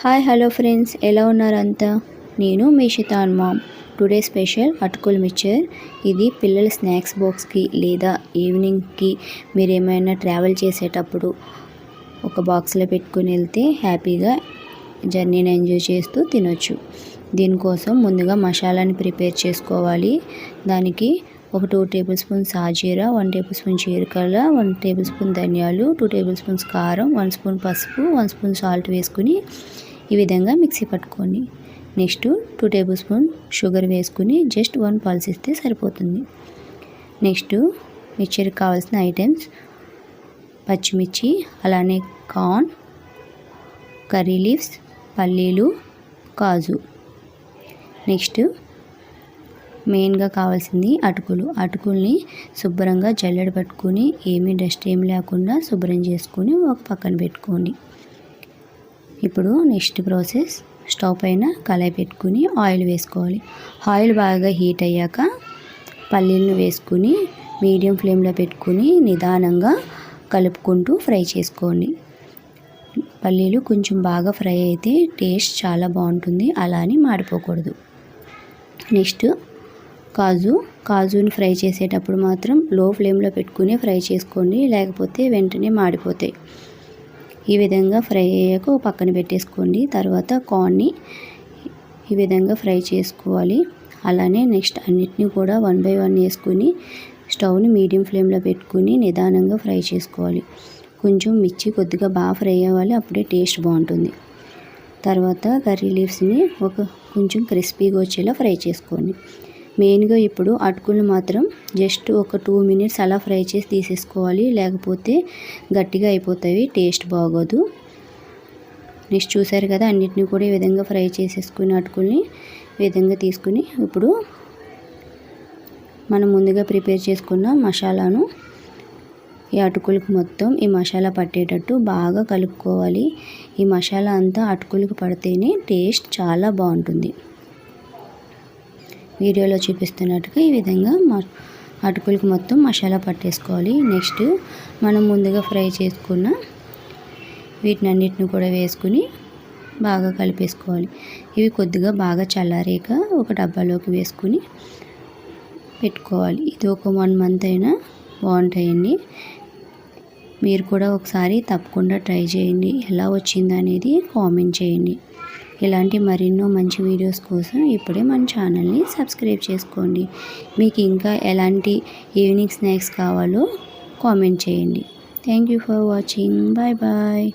Hi hello friends, ఎలా ఉన్నారంతా? నేను మీ షితాన్ ma'am. Today special అటుకుల మిక్చర్. ఇది పిల్లల స్నాక్స్ బాక్స్కి లేదా ఈవినింగ్కి మీరు ఏమైనా ట్రావెల్ చేసేటప్పుడు ఒక బాక్స్లో పెట్టుకుని వెళ్తే హ్యాపీగా జర్నీని ఎంజాయ్ చేస్తూ తినొచ్చు. దీనికోసం ముందుగా మసాలాని ప్రిపేర్ చేసుకోవాలి. దానికి ఒక 2 టేబుల్ స్పూన్స్ సాజీరా, 1 టేబుల్ స్పూన్ జీలకర్ర, 1 టేబుల్ స్పూన్ ధనియాలు, 2 టేబుల్ స్పూన్స్ కారం, 1 స్పూన్ పసుపు, 1 స్పూన్ సాల్ట్ వేసుకుని ఈ విధంగా మిక్సీ పట్టుకోండి. నెక్స్ట్ 2 టేబుల్ స్పూన్ షుగర్ వేసుకుని జస్ట్ 1 పల్స్ ఇస్తే సరిపోతుంది. నెక్స్ట్ మిక్చర్కి కావాల్సిన ఐటమ్స్ పచ్చిమిర్చి, అలానే కార్న్, కర్రీ లీవ్స్, పల్లీలు, కాజు. నెక్స్ట్ మెయిన్గా కావాల్సింది అటుకుల్ని శుభ్రంగా జల్లెడ పట్టుకుని డస్ట్ ఏమి లేకుండా శుభ్రం చేసుకుని ఒక పక్కన పెట్టుకోండి. ఇప్పుడు నెక్స్ట్ ప్రాసెస్, స్టవ్ పైన కళాయి పెట్టుకుని ఆయిల్ వేసుకోవాలి. ఆయిల్ బాగా హీట్ అయ్యాక పల్లీలను వేసుకుని మీడియం ఫ్లేమ్లో పెట్టుకుని నిదానంగా కలుపుకుంటూ ఫ్రై చేసుకోండి. పల్లీలు కొంచెం బాగా ఫ్రై అయితే టేస్ట్ చాలా బాగుంటుంది, అలా అని మాడిపోకూడదు. నెక్స్ట్ కాజుని ఫ్రై చేసేటప్పుడు మాత్రం లో ఫ్లేమ్లో పెట్టుకుని ఫ్రై చేసుకోండి, లేకపోతే వెంటనే మాడిపోతాయి. ఈ విధంగా ఫ్రై అయ్యాక పక్కన పెట్టేసుకోండి. తర్వాత కార్న్ని ఈ విధంగా ఫ్రై చేసుకోవాలి. అలానే నెక్స్ట్ అన్నిటినీ కూడా 1 బై 1 వేసుకుని స్టవ్ని మీడియం ఫ్లేమ్లో పెట్టుకుని నిదానంగా ఫ్రై చేసుకోవాలి. కొంచెం మిర్చి కొద్దిగా బాగా ఫ్రై అవ్వాలి, అప్పుడే టేస్ట్ బాగుంటుంది. తర్వాత కర్రీ లీవ్స్ని కొంచెం క్రిస్పీగా వచ్చేలా ఫ్రై చేసుకోండి. మెయిన్గా ఇప్పుడు అటుకులు మాత్రం జస్ట్ ఒక 2 మినిట్స్ అలా ఫ్రై చేసి తీసేసుకోవాలి, లేకపోతే గట్టిగా అయిపోతాయి, టేస్ట్ బాగోదు. నెక్స్ట్ చూసారు కదా, అన్నిటిని కూడా ఈ విధంగా ఫ్రై చేసేసుకుని అటుకుల్ని ఈ విధంగా తీసుకుని ఇప్పుడు మనం ముందుగా ప్రిపేర్ చేసుకున్న మసాలాను ఈ అటుకులకు మొత్తం ఈ మసాలా పట్టేటట్టు బాగా కలుపుకోవాలి. ఈ మసాలా అంతా అటుకులకు పడితేనే టేస్ట్ చాలా బాగుంటుంది. వీడియోలో చూపిస్తున్నట్టుగా ఈ విధంగా అటుకులకు మొత్తం మసాలా పట్టేసుకోవాలి. నెక్స్ట్ మనం ముందుగా ఫ్రై చేసుకున్న వీటినన్నిటిని కూడా వేసుకుని బాగా కలిపేసుకోవాలి. ఇవి కొద్దిగా బాగా చల్లారాక ఒక డబ్బాలోకి వేసుకుని పెట్టుకోవాలి. ఇది ఒక 1 మంత్ అయినా బాగుంటాయండి. మీరు కూడా ఒకసారి తప్పకుండా ట్రై చేయండి. ఎలా వచ్చిందనేది కామెంట్ చేయండి. ఇలాంటి మరెన్నో మంచి వీడియోస్ కోసం ఇప్పుడే మన ఛానల్ని సబ్స్క్రైబ్ చేసుకోండి. మీకు ఇంకా ఎలాంటి ఈవినింగ్ స్నాక్స్ కావాలో కామెంట్ చేయండి. Thank you for watching. Bye bye.